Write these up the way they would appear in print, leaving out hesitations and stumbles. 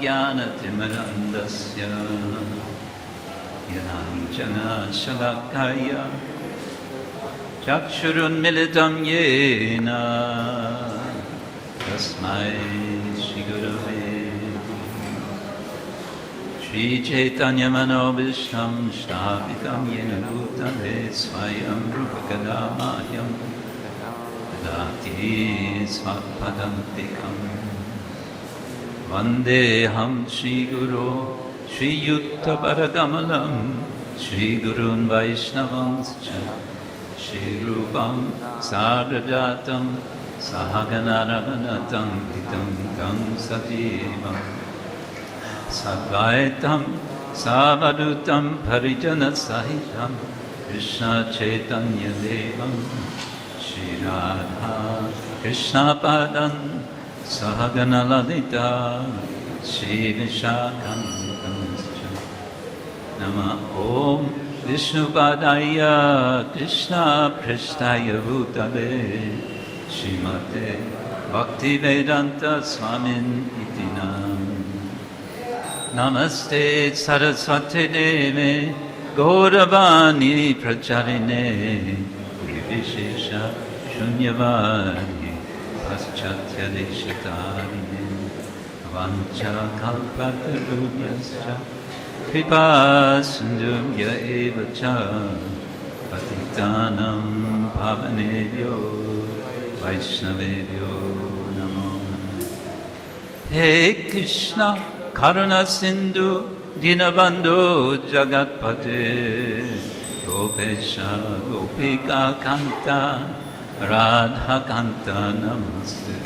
ज्ञानतिमिरन्धस्य ज्ञानाञ्जनशलाकया चक्षुरुन्मिलितं येन तस्मै श्रीगुरवे श्रीचैतन्यमनोभीष्टं स्थापितं येन भूतले स्वयं रूपकदा मह्यं ददाति स्वपदान्तिकम् वन्देऽहं श्रीगुरो श्रीयुक्तपरकमलं श्रीगुरून् वैष्णवांश्च श्रीरूपं साग्रजातं सहगणरघुनाथं तं सजीवम् सद्वैतं सावधूतं परिजनसहितं कृष्णचैतन्यदेवं श्रीराधा कृष्णपादं सहगणललिता श्रीविशाखान्वितांश्च नमः ॐ विष्णुपादाय कृष्णपृष्ठाय भूतले श्रीमते भक्तिवेदान्तस्वामिन् इति नाम नमस्ते सरस्वती देवे गौरवाणी प्रचारिणे विशेष शून्यवादी पाश्चात्यदेशतारिणे वाञ्छाकल्पतरुभ्यश्च कृपा सिन्धुभ्य एव च पतितानां पावनेभ्यो वैष्णवेभ्यो नमो नमः। हे Krishna Karuna Sindhu Dinabandhu Jagatpate Gopesha Gopika Kanta Radha Kanta Namaste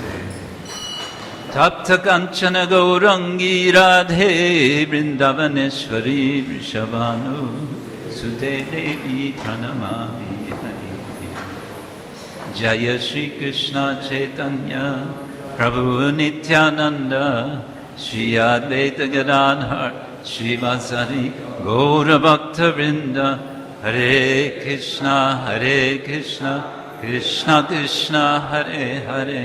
Tapta Kanchana Gaurangi Radhe Vrindavaneshwari Vrishabhanu Sute Devi Pranamami Jaya Shri Krishna Chaitanya Prabhu Nityananda Shri Advaita Gadadhar Srivasari Gaura Bhakta Vrinda Hare Krishna Krishna Krishna Hare Hare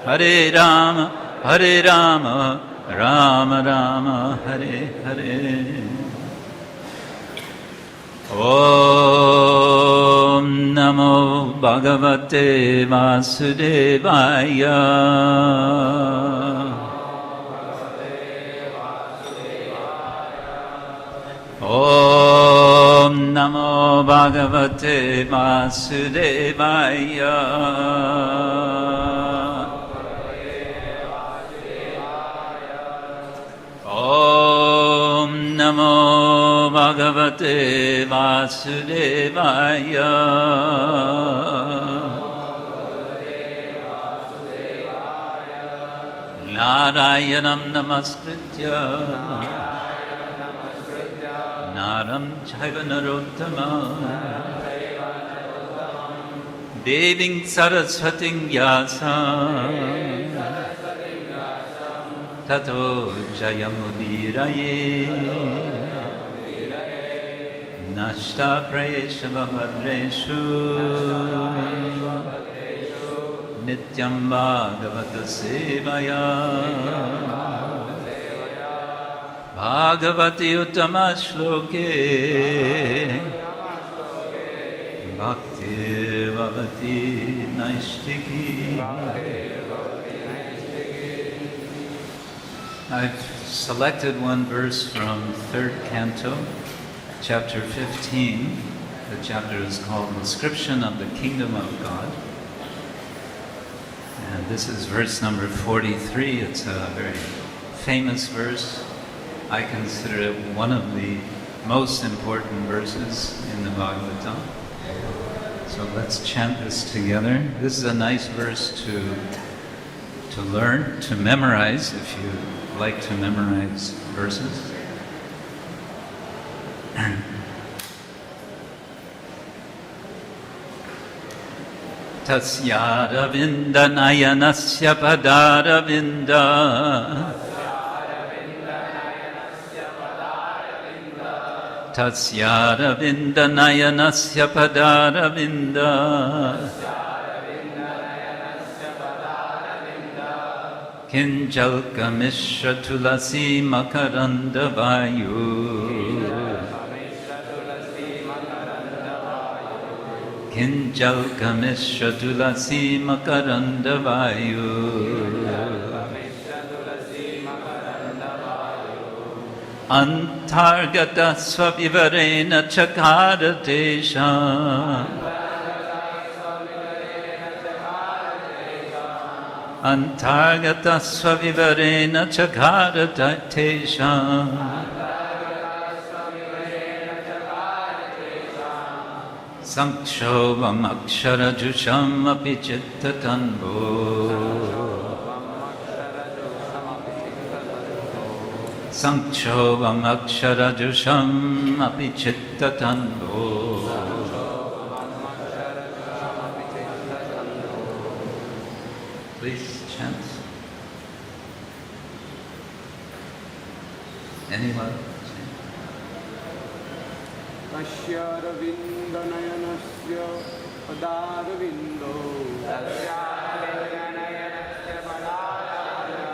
Hare Rama Rama Rama Hare Hare Om Namo Bhagavate Vasudevaya Om Namo Bhagavate Vasudevaya Om Namo Bhagavate Vasudevaya Narayanam Namaskritya Naram Chaiva Narottamam Deving Saraswating Vyasam Tato Jayamudiraye Nashta Prayesha Bhavadreshu Nityam Bhagavata Sevaya Bhagavati Uttama Shloke Bhakti Bhavati Naishtiki. I've selected one verse from 3rd Canto, chapter 15. The chapter is called Description of the Kingdom of God. And this is verse number 43. It's a very famous verse. I consider it one of the most important verses in the Bhagavatam. So let's chant this together. This is a nice verse to learn, to memorize, if you like to memorize verses. tasyāravinda-nayanasya pada-aravinda tasyāravinda-nayanasya pada-aravinda kiñjalka-miśra-tulasī-makaranda-vāyuḥ kiñjalka-miśra-tulasī-makaranda-vāyuḥ antar-gataḥ sva-vivareṇa cakāra teṣāṁ antar-gataḥ sva-vivareṇa cakāra teṣāṁ saṅkṣobham akṣara-juṣām api citta-tanvoḥ saṅkṣobham akṣara-juṣām api citta-tanvoḥ Please chant. Anyone? tasyāravinda-nayanasya pada-aravinda tasyāravinda-nayanasya pada-aravinda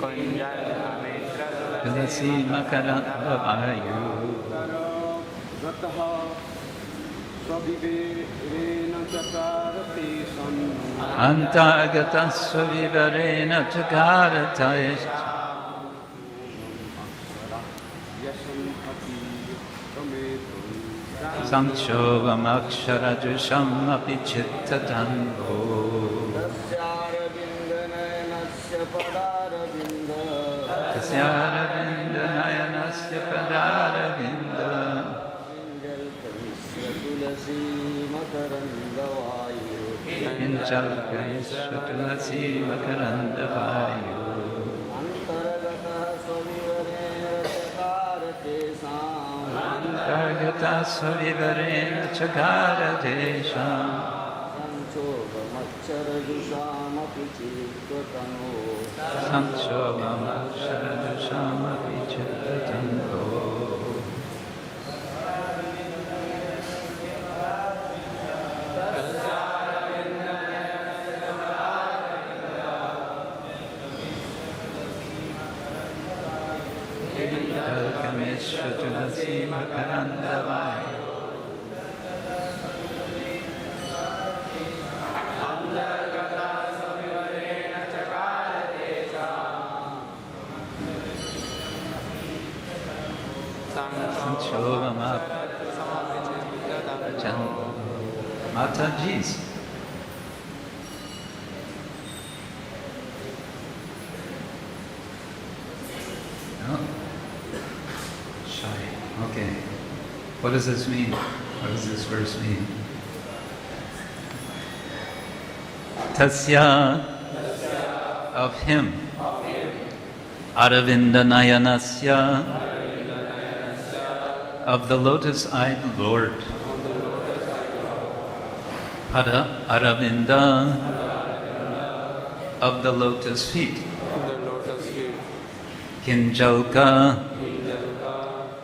kiñjalka-miśra-tulasī-makaranda-vāyuḥ antar-gataḥ sva-vivareṇa cakāra teṣāṁ antar-gataḥ sva-vivareṇa cakāra teṣāṁ saṅkṣobham akṣara-juṣām api citta-tanvoḥ tasyāravinda-nayanasya pada-aravinda tasyāravinda-nayanasya pada-aravinda kiñjalka-miśra-tulasī-makaranda-vāyuḥ kiñjalka-miśra-tulasī-makaranda-vāyuḥ antar-gataḥ sva-vivareṇa cakāra teṣāṁ antar-gataḥ sva-vivareṇa cakāra teṣāṁ saṅkṣobham akṣara-juṣām api citta-tanvoḥ saṅkṣobham akṣara-juṣām api citta-tanvoḥ kiñjalka-miśra-tulasī-makaranda-vāyuḥ saṅkṣobham Matajis. No? Shy. Okay. What does this mean? What does this verse mean? Tasya of him. Aravinda-nayanasya of the lotus-eyed Lord. Pada-aravinda of the lotus feet. Kiñjalka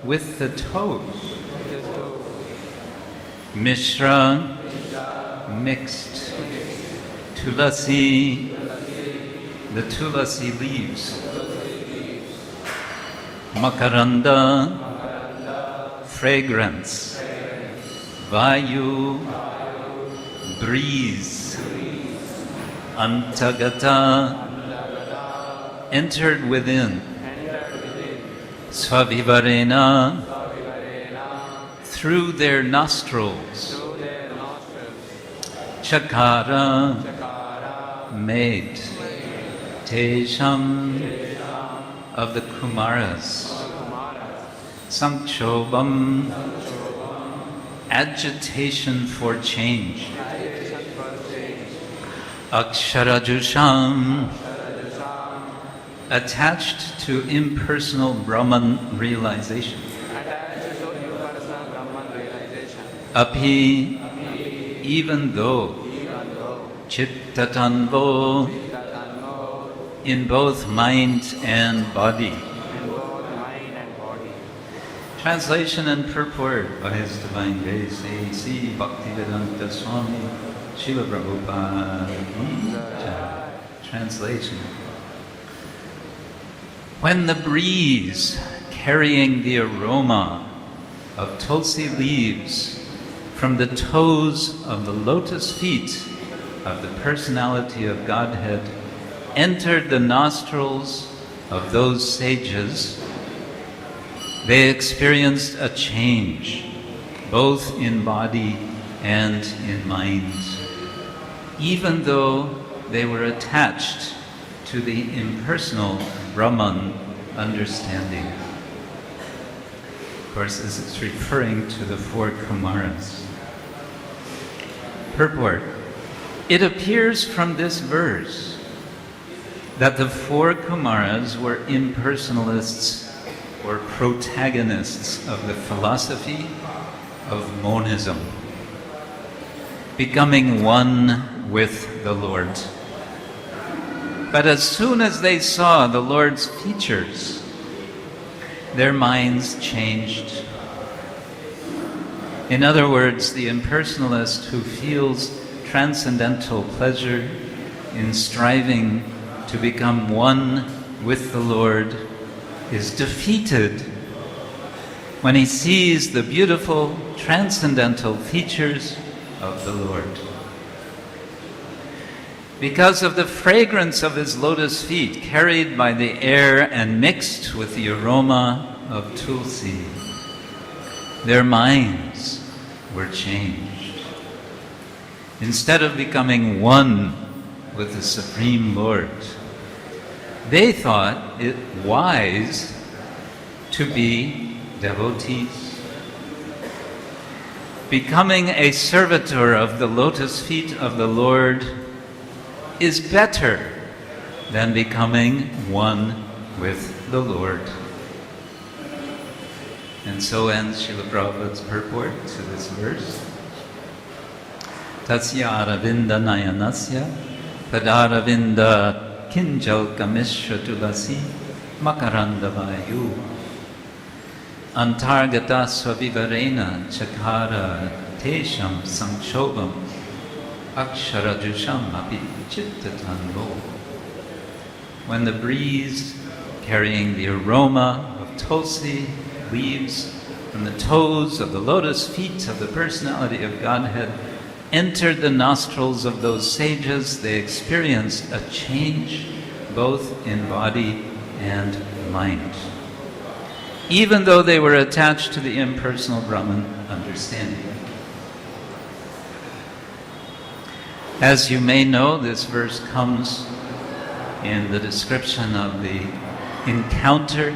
with the toes. Mishra mixed. Tulasī the tulasī leaves. Makaranda fragrance. Vāyuḥ breeze. Antar-gataḥ entered within. Sva-vivareṇa through their nostrils. Cakāra made. Teṣāṁ of the Kumāras. Saṅkṣobham agitation for change. akṣara-juṣām attached to impersonal Brahman realization. Api, even though, citta-tanvoḥ, in both mind and body. Translation and purport by His Divine Grace A.C. Bhaktivedanta Swami Srila Prabhupada. Translation. When the breeze carrying the aroma of tulsi leaves from the toes of the lotus feet of the Personality of Godhead entered the nostrils of those sages, they experienced a change, both in body and in mind, even though they were attached to the impersonal Brahman understanding. Of course, this is referring to the 4 Kumāras. Purport. It appears from this verse that the 4 Kumāras were impersonalists or protagonists of the philosophy of monism, becoming one with the Lord. But as soon as they saw the Lord's features, their minds changed. In other words, the impersonalist who feels transcendental pleasure in striving to become one with the Lord is defeated when he sees the beautiful transcendental features of the Lord. Because of the fragrance of his lotus feet carried by the air and mixed with the aroma of tulsi, their minds were changed. Instead of becoming one with the Supreme Lord, they thought it wise to be devotees. Becoming a servitor of the lotus feet of the Lord is better than becoming one with the Lord. And so ends Srila Prabhupada's purport to this verse. Tasyāravinda-nayanasya, pada-aravinda kiñjalka-miśra-tulasī-makaranda-vāyuḥ, antar-gataḥ sva-vivareṇa cakāra teṣāṁ saṅkṣobham, akṣara-juṣām citta-tanvoḥ. When the breeze carrying the aroma of tulsi leaves from the toes of the lotus feet of the Personality of Godhead entered the nostrils of those sages, they experienced a change both in body and mind, even though they were attached to the impersonal Brahman understanding. As you may know, this verse comes in the description of the encounter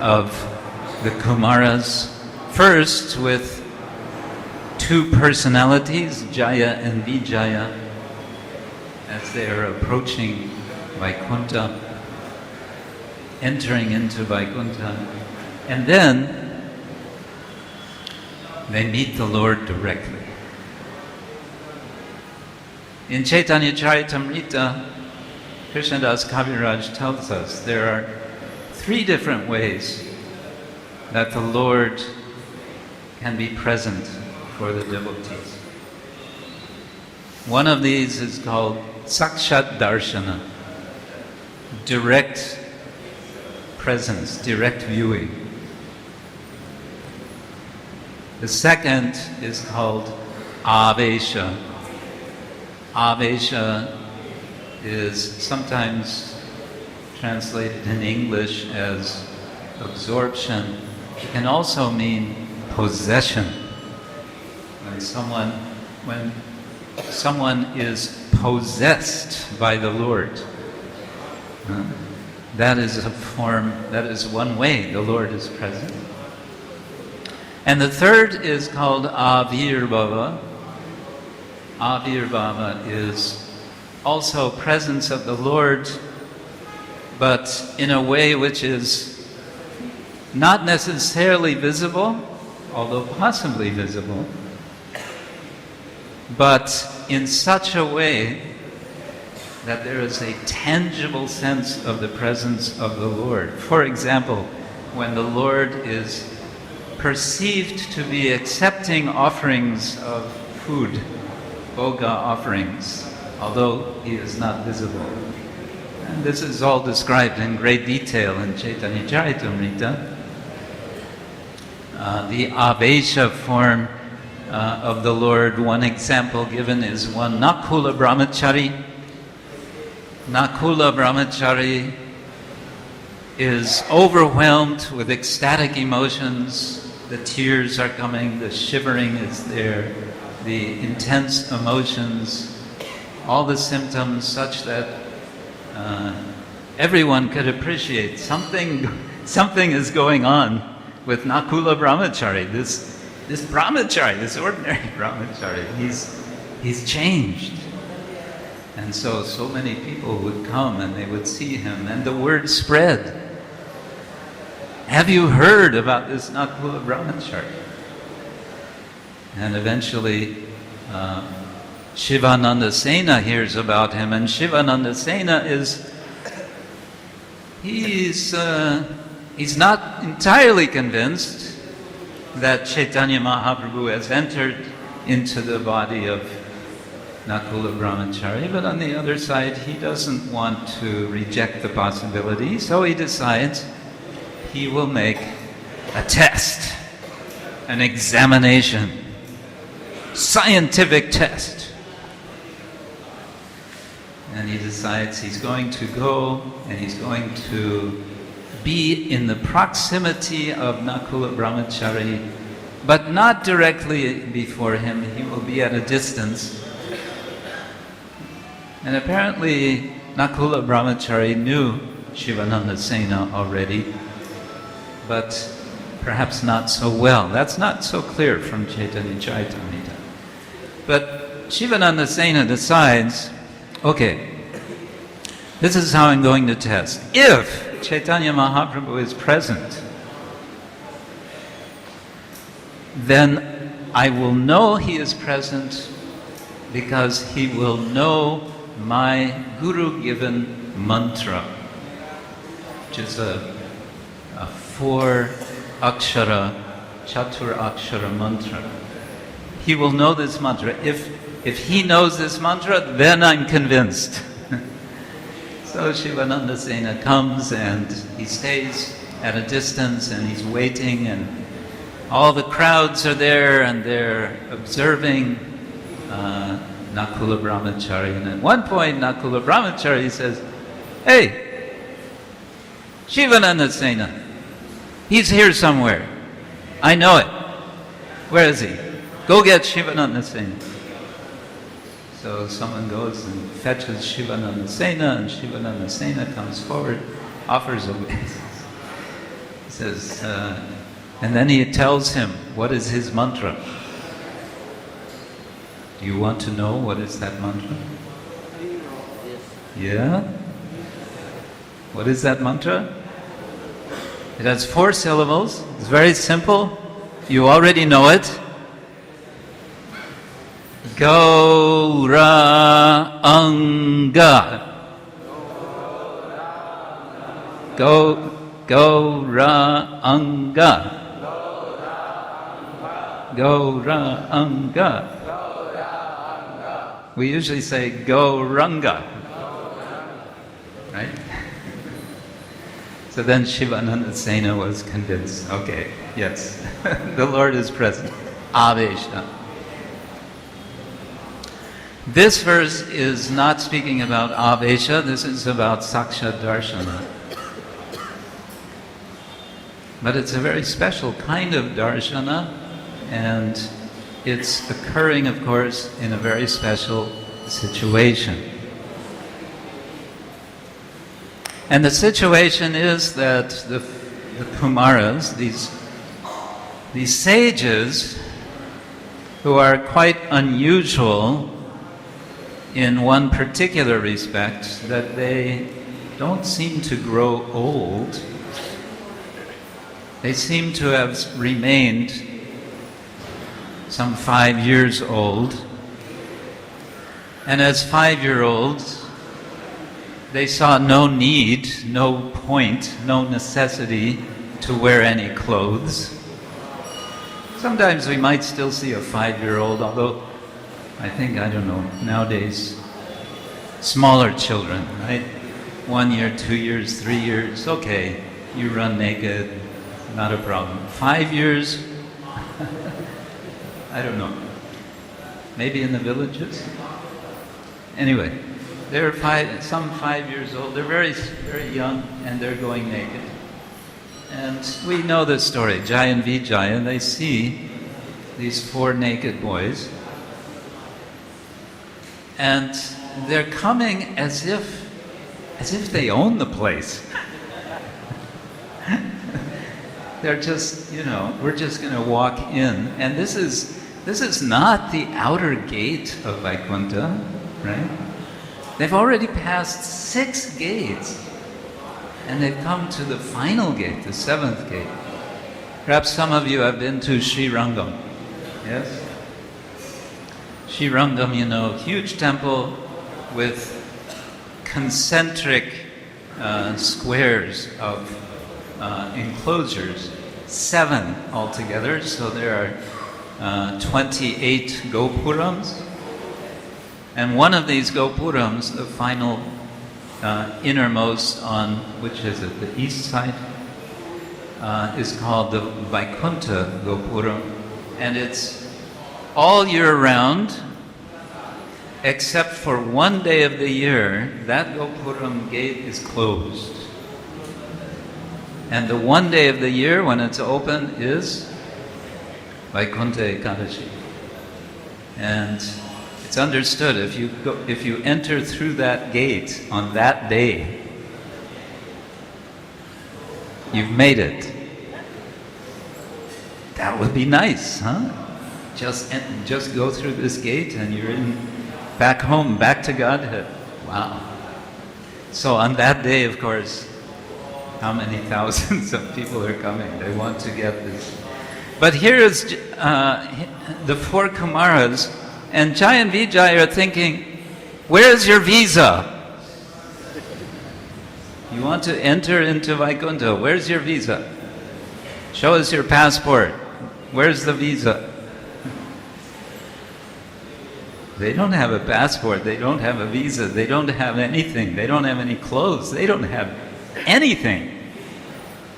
of the Kumāras, first with 2 personalities, Jaya and Vijaya, as they are approaching Vaikuntha, entering into Vaikuntha, and then they meet the Lord directly. In Chaitanya Charitamrita, Krishnadas Kaviraj tells us there are 3 different ways that the Lord can be present for the devotees. One of these is called sakshat darshana, direct presence, direct viewing. The second is called avesha. Avesha is sometimes translated in English as absorption. It can also mean possession. When someone is possessed by the Lord, that is one way the Lord is present. And the third is called avirbhava. Avirbhava is also presence of the Lord, but in a way which is not necessarily visible, although possibly visible, but in such a way that there is a tangible sense of the presence of the Lord. For example, when the Lord is perceived to be accepting offerings of food, bhoga offerings, although he is not visible. And this is all described in great detail in Chaitanya Charitamrita. The avesha form of the Lord, one example given is one Nakula Brahmachari. Nakula Brahmachari is overwhelmed with ecstatic emotions. The tears are coming, the shivering is there, the intense emotions, all the symptoms such that everyone could appreciate something is going on with Nakula Brahmachari. This brahmachari, this ordinary brahmachari, he's changed. And so many people would come and they would see him, and the word spread. Have you heard about this Nakula Brahmachari? And eventually Shivananda Sena hears about him, and Shivananda Sena he's not entirely convinced that Chaitanya Mahaprabhu has entered into the body of Nakula Brahmachari, but on the other side, he doesn't want to reject the possibility, so he decides he will make a test, an examination, scientific test. And he decides he's going to go and he's going to be in the proximity of Nakula Brahmachari, but not directly before him. He will be at a distance. And apparently Nakula Brahmachari knew Shivananda Sena already, but perhaps not so well. That's not so clear from Chaitanya Charitamrita. But Shivananda Sena decides, okay, this is how I'm going to test. If Chaitanya Mahaprabhu is present, then I will know he is present because he will know my guru-given mantra, which is a 4 akṣara, chatur akṣara mantra. He will know this mantra. If he knows this mantra, then I'm convinced. So Shivananda Sena comes and he stays at a distance and he's waiting, and all the crowds are there and they're observing Nakula Brahmachari. And at one point Nakula Brahmachari says, "Hey, Shivananda Sena, he's here somewhere. I know it. Where is he? Go get Shivananda Sena." So someone goes and fetches Shivananda Sena, and Shivananda Sena comes forward, offers obeisance. He says, and then he tells him what is his mantra. Do you want to know what is that mantra? Yeah? What is that mantra? It has 4 syllables. It's very simple. You already know it. Gauranga. Gauranga. Gauranga. We usually say Gauranga. Right? So then Shivananda Sena was convinced. Okay, yes, the Lord is present. Avesha. This verse is not speaking about avesha, this is about saksha darshana. But it's a very special kind of darshana, and it's occurring, of course, in a very special situation. And the situation is that the Kumāras, these sages who are quite unusual in one particular respect, that they don't seem to grow old. They seem to have remained some 5 years old. And as 5-year-olds, they saw no need, no point, no necessity to wear any clothes. Sometimes we might still see a 5-year-old, although I think, I don't know, nowadays, smaller children, right? 1 year, 2 years, 3 years, okay, you run naked, not a problem. 5 years, I don't know. Maybe in the villages? Anyway, they're some 5 years old, they're very, very young, and they're going naked. And we know the story, Jaya and Vijaya, they see these 4 naked boys, and they're coming as if they own the place. They're just, we're just going to walk in, and this is not the outer gate of Vaikuntha, right? They've already passed 6 gates, and they've come to the final gate, the 7th gate. Perhaps some of you have been to Srirangam, yes? Srirangam, huge temple with concentric squares of enclosures, 7 altogether, so there are 28 gopurams. And one of these gopurams, the final innermost on, which is it, the east side, is called the Vaikuntha Gopuram, and it's all year round, except for one day of the year, that Gopuram gate is closed. And the one day of the year when it's open is Vaikuntha Ekadashi. And it's understood, if you enter through that gate on that day, you've made it. That would be nice, huh? Just go through this gate and you're back home, back to Godhead. Wow. So on that day, of course, how many thousands of people are coming? They want to get this. But here is the 4 Kumāras, and Jaya and Vijaya are thinking, where's your visa? You want to enter into Vaikuntha, where's your visa? Show us your passport. Where's the visa? They don't have a passport, they don't have a visa, they don't have anything, they don't have any clothes, they don't have anything.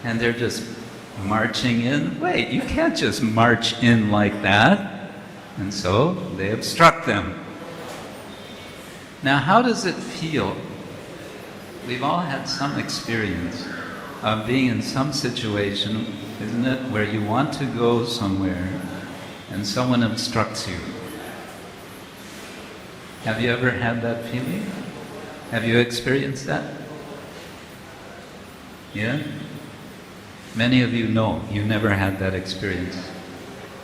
And they're just marching in. Wait, you can't just march in like that. And so they obstruct them. Now, how does it feel? We've all had some experience of being in some situation, isn't it, where you want to go somewhere and someone obstructs you. Have you ever had that feeling? Have you experienced that? Yeah? Many of you know you never had that experience.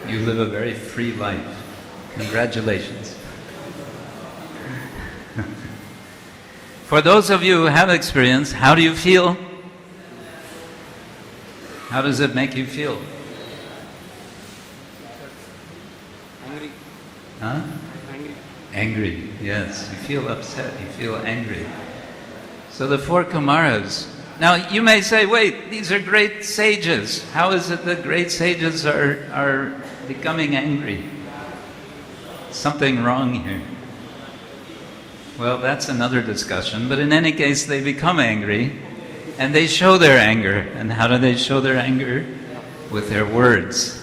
You live a very free life. Congratulations. For those of you who have experience, how do you feel? How does it make you feel? Angry. Huh? Angry. Angry, yes. You feel upset, you feel angry. So the 4 Kumāras. Now you may say, wait, these are great sages. How is it that great sages are becoming angry? Something wrong here. Well, that's another discussion, but in any case, they become angry, and they show their anger. And how do they show their anger? With their words.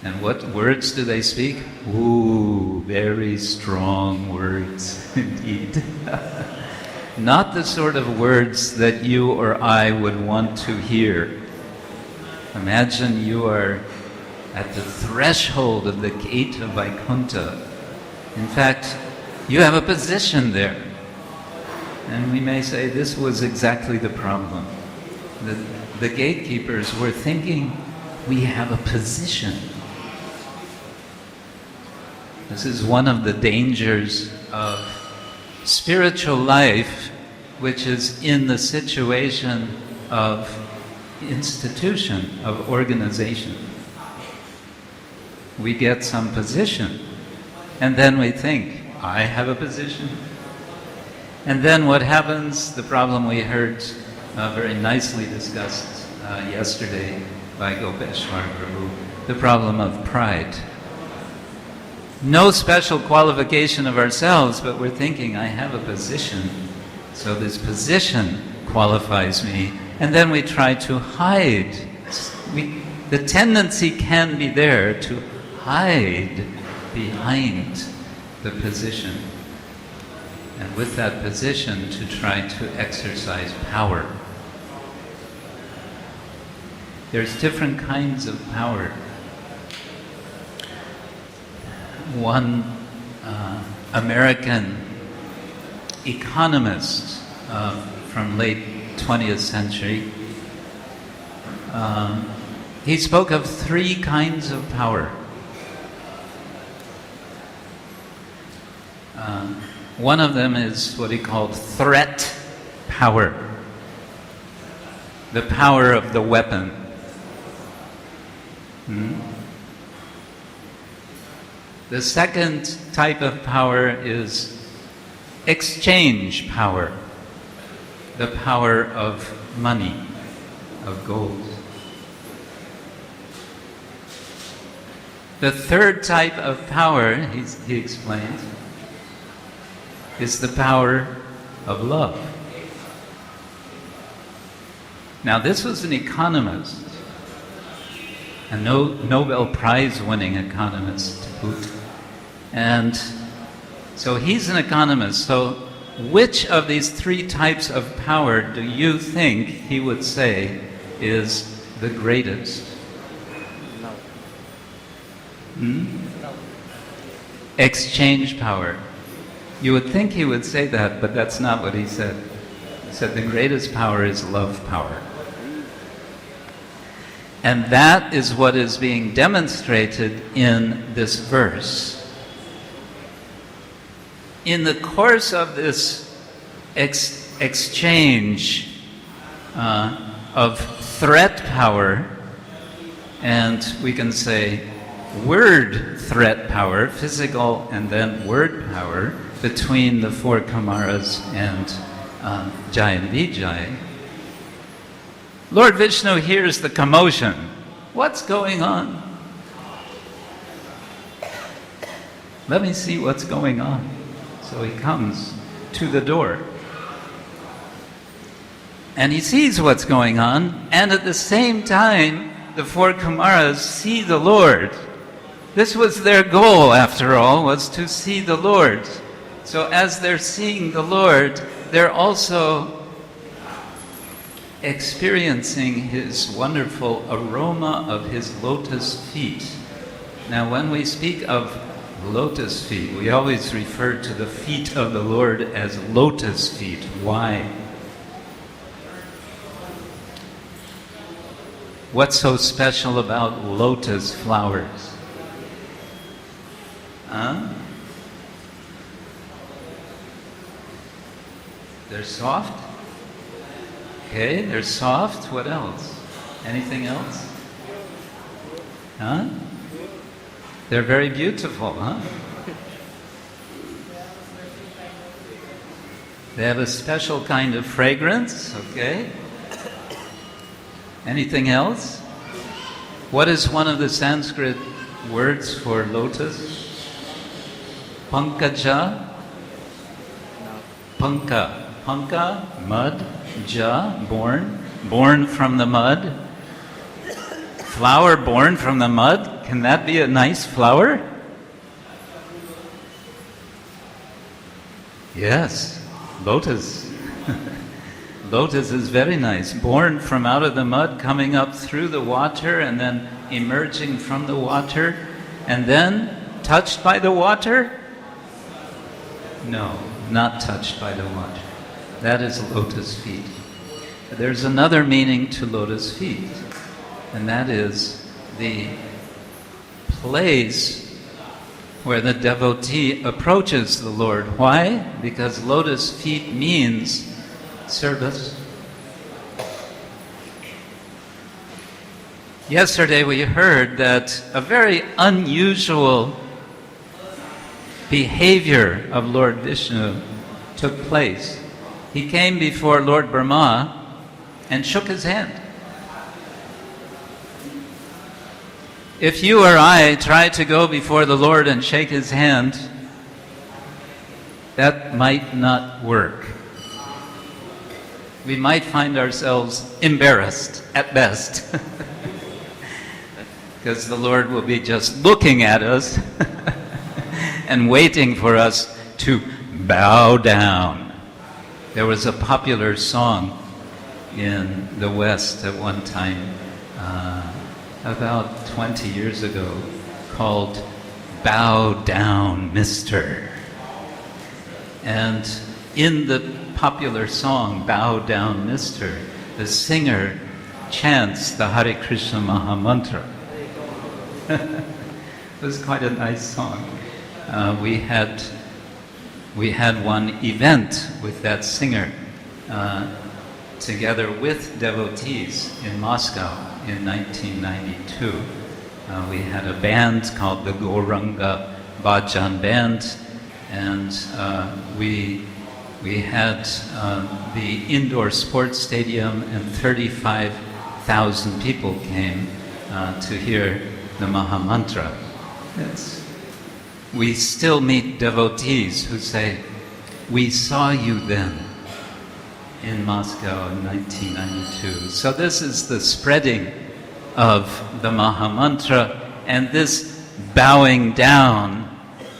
And what words do they speak? Ooh, very strong words indeed. Not the sort of words that you or I would want to hear. Imagine you are at the threshold of the gate of Vaikuntha. In fact, you have a position there. And we may say this was exactly the problem. The gatekeepers were thinking, we have a position. This is one of the dangers of spiritual life, which is in the situation of institution, of organization. We get some position, and then we think, I have a position. And then what happens, the problem we heard very nicely discussed yesterday by Gopeshwar Prabhu, the problem of pride. No special qualification of ourselves, but we're thinking, I have a position, so this position qualifies me, and then we try to hide. The tendency can be there to hide behind the position, and with that position to try to exercise power. There's different kinds of power. One American economist from late 20th century, he spoke of three kinds of power. One of them is what he called threat power, the power of the weapon. The second type of power is exchange power, the power of money, of gold. The third type of power, he explains, is the power of love. Now, this was an economist, a Nobel Prize-winning economist to boot. And so he's an economist. So which of these three types of power do you think he would say is the greatest? Exchange power. You would think he would say that, but that's not what he said. He said the greatest power is love power. And that is what is being demonstrated in this verse. In the course of this exchange of threat power, and we can say word threat power, physical and then word power, between the four Kumāras and Jai and Vijay, Lord Vishnu hears the commotion. What's going on? Let me see what's going on. So he comes to the door. And he sees what's going on, and at the same time, the four Kumāras see the Lord. This was their goal, after all, was to see the Lord. So as they're seeing the Lord, they're also experiencing his wonderful aroma of his lotus feet. Now, when we speak of lotus feet, we always refer to the feet of the Lord as lotus feet. Why? What's so special about lotus flowers? They're soft? Okay, they're soft. What else? Anything else? They're very beautiful, They have a special kind of fragrance, okay? Anything else? What is one of the Sanskrit words for lotus? Pankaja? Panka. Panka, mud. Ja, born. Born from the mud. Flower born from the mud. Can that be a nice flower? Yes, lotus. Lotus is very nice. Born from out of the mud, coming up through the water, and then emerging from the water, and then touched by the water? No, not touched by the water. That is lotus feet. There's another meaning to lotus feet, and that is the place where the devotee approaches the Lord. Why? Because lotus feet means service. Yesterday we heard that a very unusual behavior of Lord Vishnu took place. He came before Lord Brahma and shook his hand. If you or I try to go before the Lord and shake His hand, that might not work. We might find ourselves embarrassed at best. Because the Lord will be just looking at us and waiting for us to bow down. There was a popular song in the West at one time, about 20 years ago, called "Bow Down, Mister." And in the popular song, "Bow Down, Mister," the singer chants the Hare Krishna Maha Mantra. It was quite a nice song. We had one event with that singer together with devotees in Moscow in 1992. We had a band called the Gauranga Bhajan Band, and we had the indoor sports stadium, and 35,000 people came to hear the Maha Mantra. We still meet devotees who say, "We saw you then in Moscow in 1992. So this is the spreading of the Maha Mantra, and this bowing down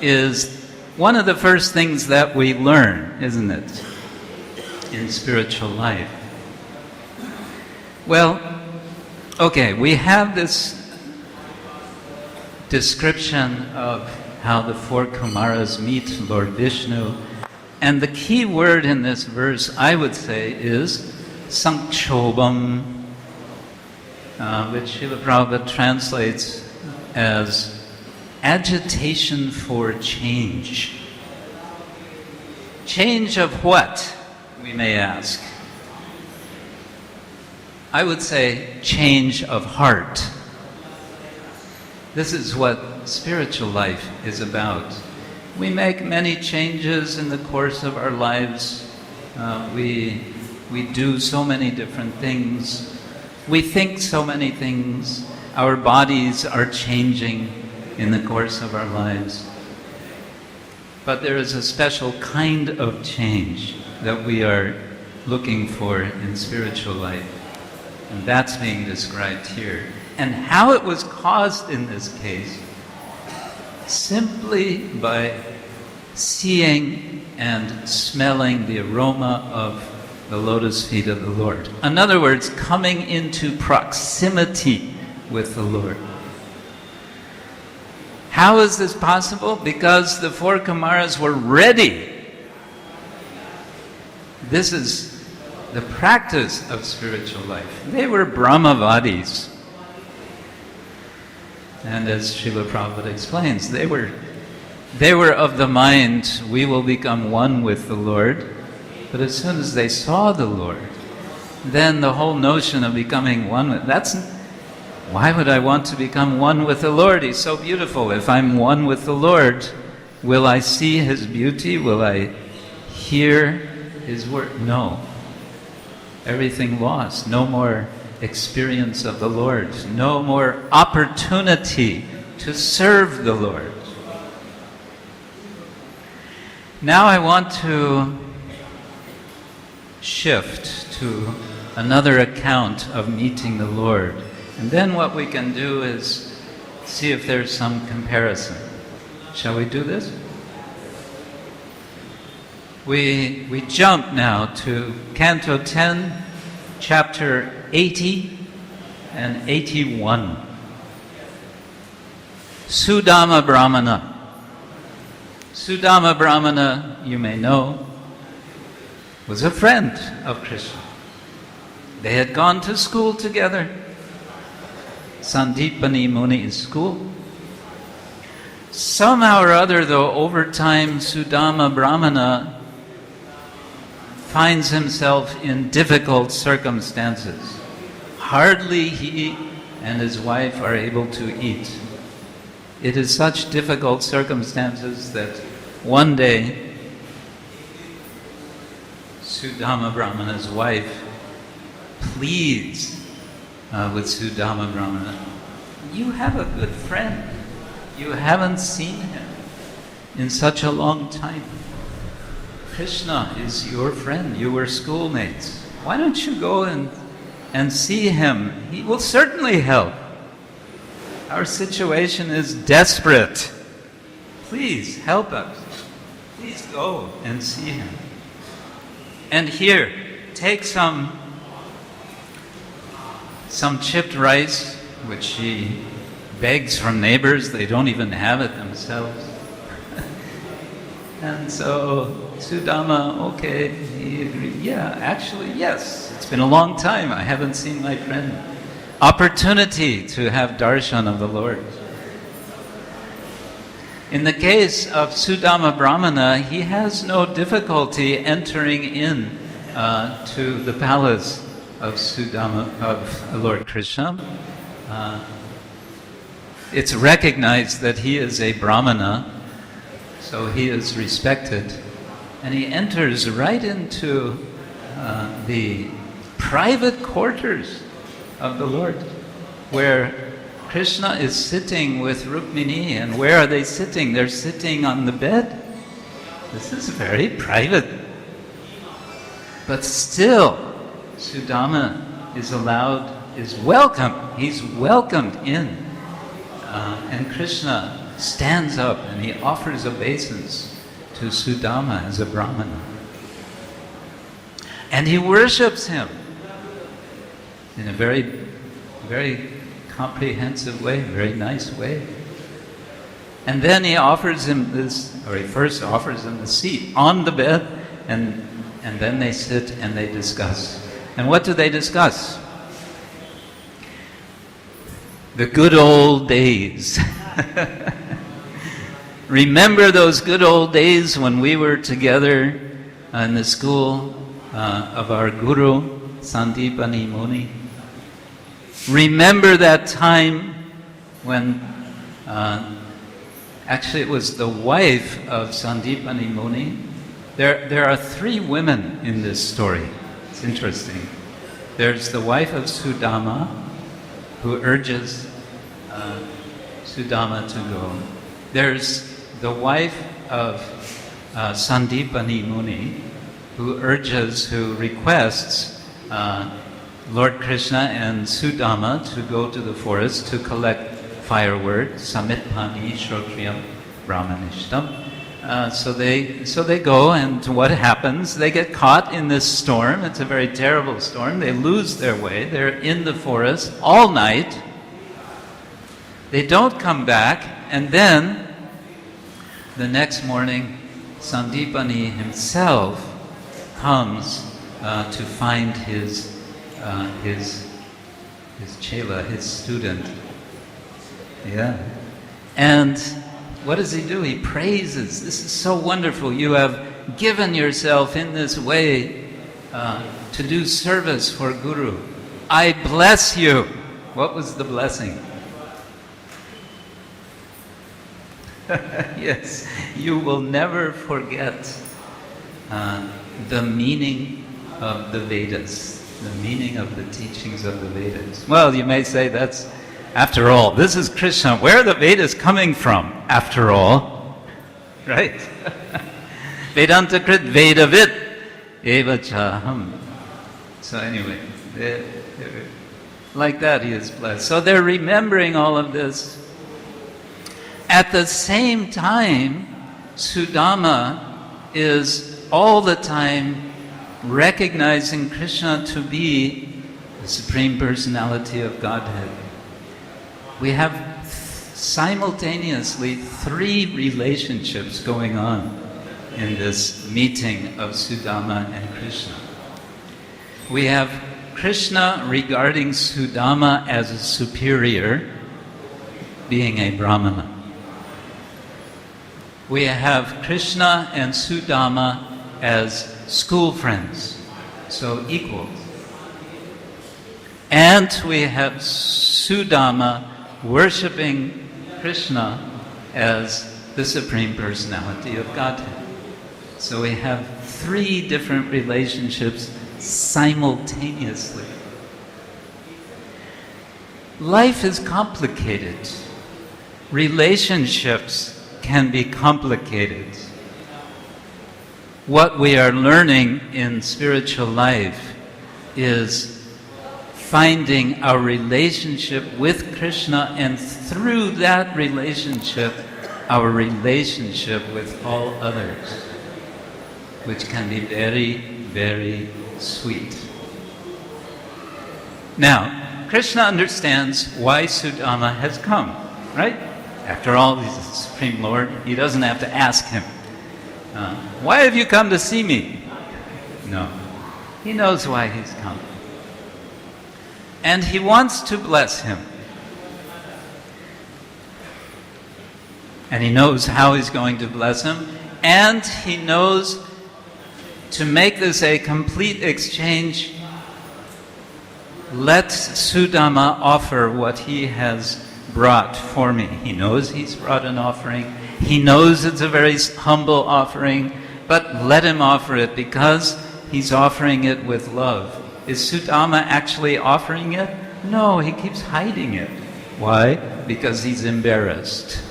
is one of the first things that we learn, isn't it, in spiritual life? Well, okay, we have this description of how the four Kumāras meet Lord Vishnu, and the key word in this verse, I would say, is saṅkṣobham, which Srila Prabhupada translates as agitation for change. Change of what, we may ask? I would say change of heart. This is what spiritual life is about. We make many changes in the course of our lives. We do so many different things. We think so many things. Our bodies are changing in the course of our lives. But there is a special kind of change that we are looking for in spiritual life. And that's being described here. And how it was caused in this case, simply by seeing and smelling the aroma of the lotus feet of the Lord. In other words, coming into proximity with the Lord. How is this possible? Because the four Kumāras were ready. This is the practice of spiritual life. They were Brahmavadis. And as Srila Prabhupada explains, they were of the mind, we will become one with the Lord. But as soon as they saw the Lord, then the whole notion of becoming one with, why would I want to become one with the Lord? He's so beautiful. If I'm one with the Lord, will I see His beauty? Will I hear His word? No. Everything lost. No more experience of the Lord. No more opportunity to serve the Lord. Now I want to shift to another account of meeting the Lord. And then what we can do is see if there's some comparison. Shall we do this? We jump now to Canto 10, Chapter 80 and 81. Sudama Brahmana. Sudama Brahmana, you may know, was a friend of Krishna. They had gone to school together. Sandipani Muni's school. Somehow or other, though, over time, Sudama Brahmana finds himself in difficult circumstances. Hardly he and his wife are able to eat. It is such difficult circumstances that one day, Sudama Brahmana's wife pleads with Sudama Brahmana, you have a good friend. You haven't seen him in such a long time. Krishna is your friend. You were schoolmates. Why don't you go and see him? He will certainly help. Our situation is desperate. Please help us. Please go and see him. And here, take some chipped rice, which he begs from neighbors. They don't even have it themselves. And so Sudama, okay, he agreed. Yeah, actually, yes. It's been a long time. I haven't seen my friend. Opportunity to have darshan of the Lord. In the case of Sudama Brahmana, he has no difficulty entering in to the palace of Lord Krishna. It's recognized that he is a Brahmana, so he is respected. And he enters right into the private quarters of the Lord, where Krishna is sitting with Rukmini. And where are they sitting? They're sitting on the bed. This is very private. But still, Sudama is welcome. He's welcomed in. And Krishna stands up and he offers obeisance to Sudama as a Brahmana. And he worships him in a very, very comprehensive way, very nice way. And then he offers him he first offers him the seat on the bed, and then they sit and they discuss. And what do they discuss? The good old days. Remember those good old days when we were together in the school of our Guru, Sandipani Muni? Remember that time when, actually it was the wife of Sandipani Muni. There are three women in this story. It's interesting. There's the wife of Sudama, who urges Sudama to go. There's the wife of Sandipani Muni, who requests Lord Krishna and Sudama to go to the forest to collect firewood, samitpani shrotriyam brahmanishtam. So they go, and what happens? They get caught in this storm. It's a very terrible storm. They lose their way. They're in the forest all night. They don't come back, and then the next morning, Sandipani himself comes to find his chela, his student. Yeah. And what does he do? He praises. This is so wonderful. You have given yourself in this way to do service for Guru. I bless you. What was the blessing? Yes, you will never forget the meaning of the Vedas, the meaning of the teachings of the Vedas. Well, you may say that's, after all, this is Krishna. Where are the Vedas coming from, after all? Right? Vedanta krit vedavit eva chaham. So anyway, like that he is blessed. So they're remembering all of this. At the same time, Sudama is all the time recognizing Krishna to be the Supreme Personality of Godhead. We have simultaneously three relationships going on in this meeting of Sudama and Krishna. We have Krishna regarding Sudama as a superior, being a Brahmana. We have Krishna and Sudama as school friends, so equals. And we have Sudama worshipping Krishna as the Supreme Personality of Godhead. So we have three different relationships simultaneously. life is complicated. Relationships can be complicated. What we are learning in spiritual life is finding our relationship with Krishna, and through that relationship, our relationship with all others, which can be very, very sweet. Now, Krishna understands why Sudama has come, right? After all, he's the Supreme Lord. He doesn't have to ask him, why have you come to see me? No. He knows why he's come. And he wants to bless him. And he knows how he's going to bless him. And he knows to make this a complete exchange, let Sudama offer what he has brought for me. He knows he's brought an offering. He knows it's a very humble offering, but let him offer it because he's offering it with love. Is Sudama actually offering it? No, he keeps hiding it. Why? Because he's embarrassed.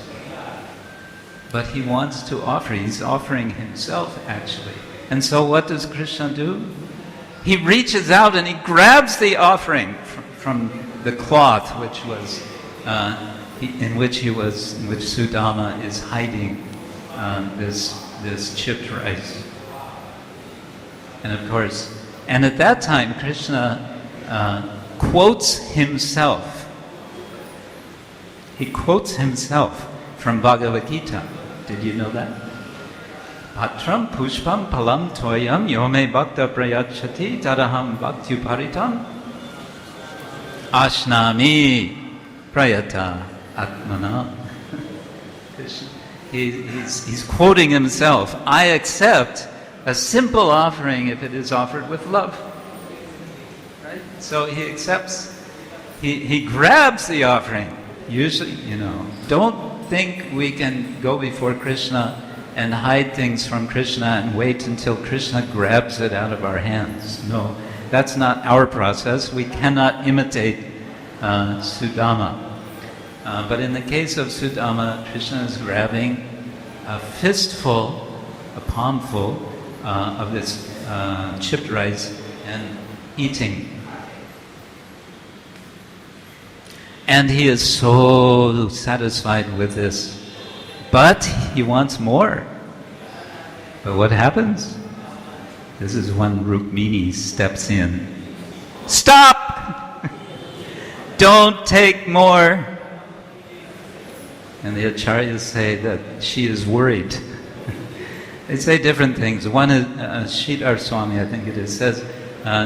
But he wants to offer. He's offering himself, actually. And so what does Krishna do? He reaches out and he grabs the offering from the cloth, which was in which Sudama is hiding this chipped rice. And of course, and at that time, Krishna quotes himself. He quotes himself from Bhagavad Gita. Did you know that? Patram pushpam palam toyam yome bhakta prayachati taraham bhaktyuparitam ashnami prayata atmana. He's quoting himself. I accept a simple offering if it is offered with love. Right? So he accepts, he grabs the offering. Usually, don't think we can go before Krishna and hide things from Krishna and wait until Krishna grabs it out of our hands. No, that's not our process. We cannot imitate Sudama. But in the case of Sudama, Krishna is grabbing a fistful, a palmful of this chipped rice and eating. And he is so satisfied with this. But he wants more. But what happens? This is when Rukmini steps in. Stop! Don't take more. And the acharyas say that she is worried. They say different things. One is, Kshetra Swami, I think it is, says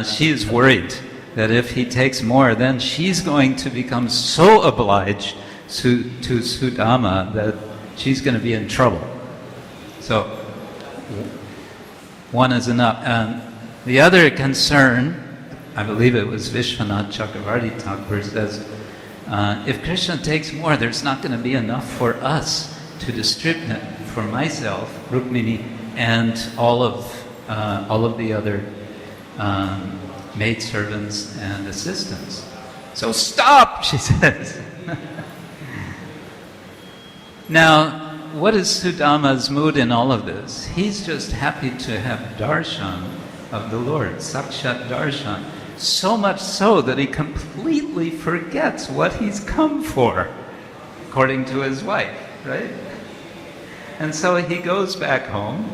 she is worried that if he takes more, then she's going to become so obliged to Sudama that she's going to be in trouble. So, one is enough. And the other concern, I believe it was Vishwanath Chakravarti Thakur, says, if Krishna takes more, there's not going to be enough for us to distribute it for myself, Rukmini, and all of the other maidservants and assistants. So stop, she says. Now, what is Sudama's mood in all of this? He's just happy to have darshan of the Lord, sakshat darshan. So much so that he completely forgets what he's come for, according to his wife, right? And so he goes back home,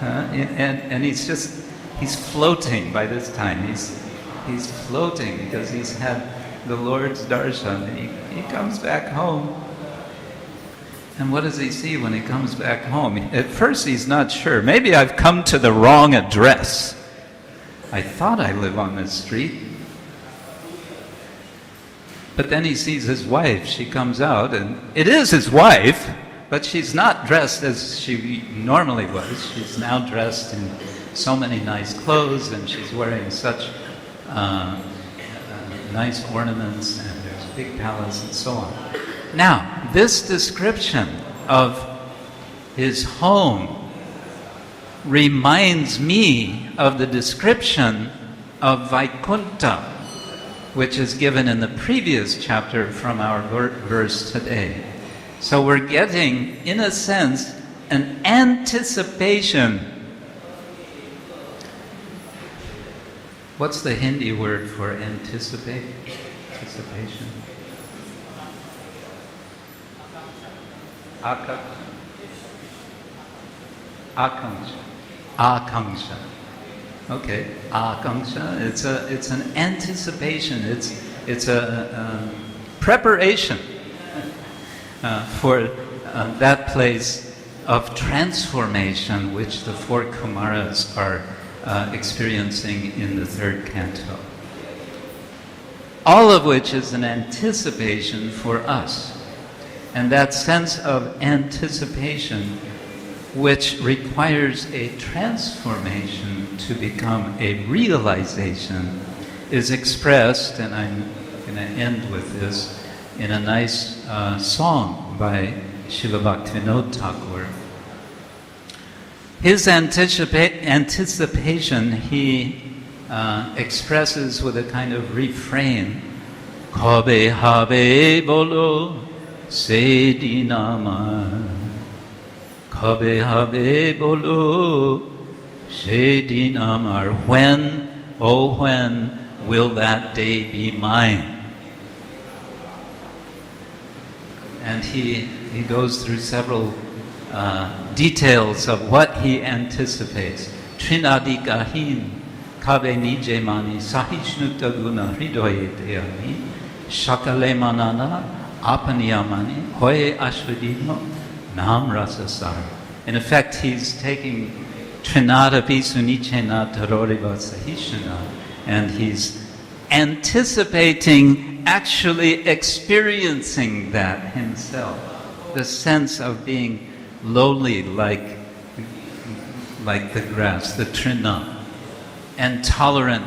and he's floating by this time. He's floating because he's had the Lord's darshan. And he comes back home. And what does he see when he comes back home? At first he's not sure. Maybe I've come to the wrong address. I thought I live on this street. But then he sees his wife. She comes out, and it is his wife, but she's not dressed as she normally was. She's now dressed in so many nice clothes, and she's wearing such nice ornaments, and there's a big palace and so on. Now, this description of his home reminds me of the description of Vaikuntha. which is given in the previous chapter from our verse today. So we're getting, in a sense, an anticipation. What's the Hindi word for anticipate? Anticipation. Akṣara. Okay, akṣara. It's an anticipation. It's a preparation for that place of transformation which the four Kumāras are experiencing in the third canto. All of which is an anticipation for us. And that sense of anticipation, which requires a transformation to become a realization, is expressed, and I'm going to end with this, in a nice song by Srila Bhaktivinoda Thakur. His anticipation he expresses with a kind of refrain, Kabe habe bolo sedin amar, Kabe habe bolo sedin amar. When, oh when, will that day be mine? And he goes through several details of what he anticipates. Trinadikahin kabe nije mani sahishnukta guna hridoye deyami shakale manana apaniyamani hoye ashvadino nam rasasar. In effect, he's taking Trinada pisunichena taroriva sahishana, and he's anticipating actually experiencing that himself, the sense of being lowly like the grass, the trina, and tolerant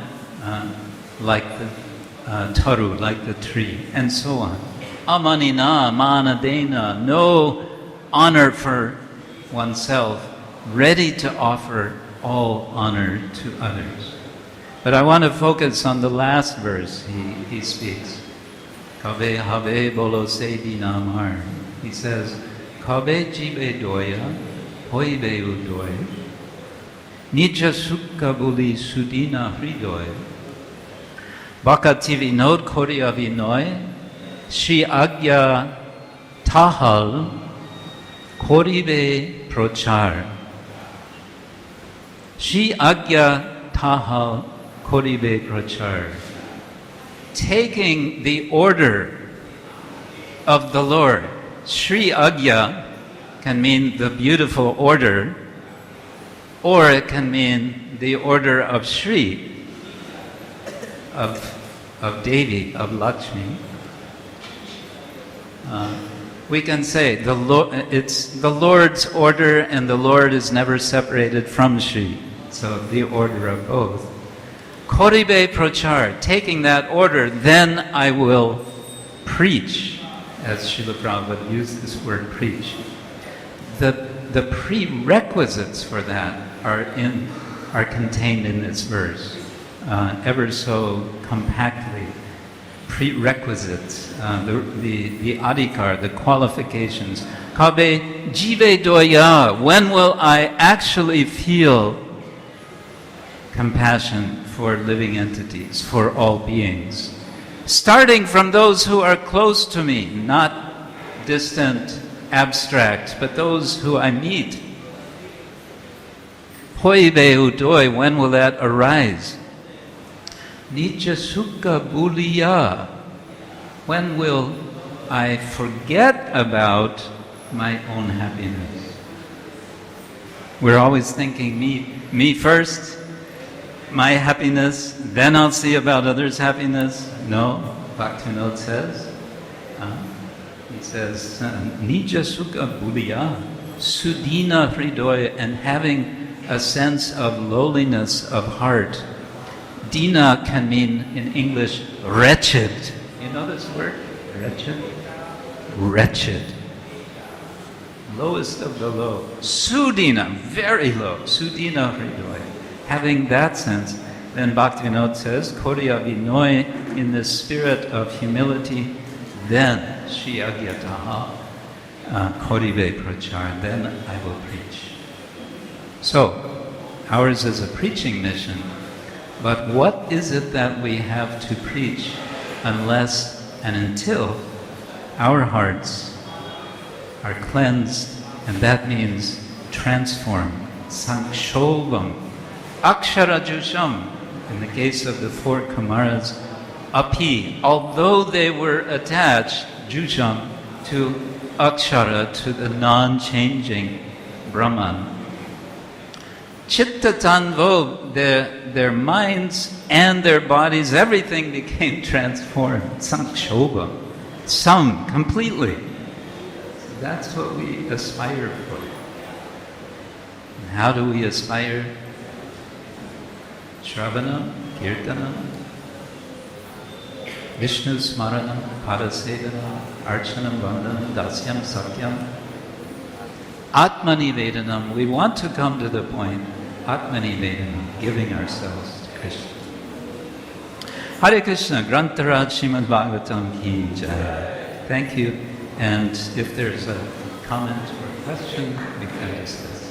like the taru, like the tree, and so on. Amanina, manadena, no honor for oneself, ready to offer all honor to others. But I want to focus on the last verse he speaks. Kabe habe bolo sebi namar. He says, Kabe jibe doya, hoibe udoy, nija sukka buli sudina hridoy, bakati vinod koria vinoy, Shri agya tahal, koribe prochar. Shri agya tahal, koribe prochar. Taking the order of the Lord. Sri Agya can mean the beautiful order, or it can mean the order of Sri, of Devi, of Lakshmi. We can say it's the Lord's order, and the Lord is never separated from Sri. So the order of both. Koribe prochar, taking that order, then I will preach, as Srila Prabhupada used this word preach. The prerequisites for that are contained in this verse, ever so compactly. Prerequisites, the adhikar, the qualifications. Kabe jive doya, when will I actually feel compassion for living entities, for all beings? Starting from those who are close to me, not distant, abstract, but those who I meet. Hoibe udoy, when will that arise? Nitya sukha buliya, when will I forget about my own happiness? We're always thinking me first, my happiness, then I'll see about others' happiness. No, Bhaktivinoda says, he says, Nija sukha buliya, sudina hridoya, and having a sense of lowliness of heart. Dina can mean in English wretched. You know this word? Wretched? Wretched. Lowest of the low. Sudina, very low. Sudina hridoya. Having that sense, Then Bhaktivinoda says, Koriya Vinoi, in the spirit of humility, then Shri Agyataha Korive Prachar, then I will preach. So, ours is a preaching mission, but what is it that we have to preach unless and until our hearts are cleansed, and that means transformed. saṅkṣobham, akṣara-juṣām. In the case of the four Kumāras, api, although they were attached, juṣām, to akṣara, to the non-changing Brahman. Citta-tanvoḥ, their minds and their bodies, everything became transformed. saṅkṣobham, some, completely. That's what we aspire for. And how do we aspire? Shravanam, Kirtanam, Vishnu Smaranam, Pada-aravinda, Archanam, Vandanam, Dasyam, Sakyam, Atma-nivedanam. We want to come to the point, Atma-nivedanam, giving ourselves to Krishna. Hare Krishna, Grantaraj Srimad-Bhagavatam ki jai. Thank you. And if there's a comment or question, we can discuss.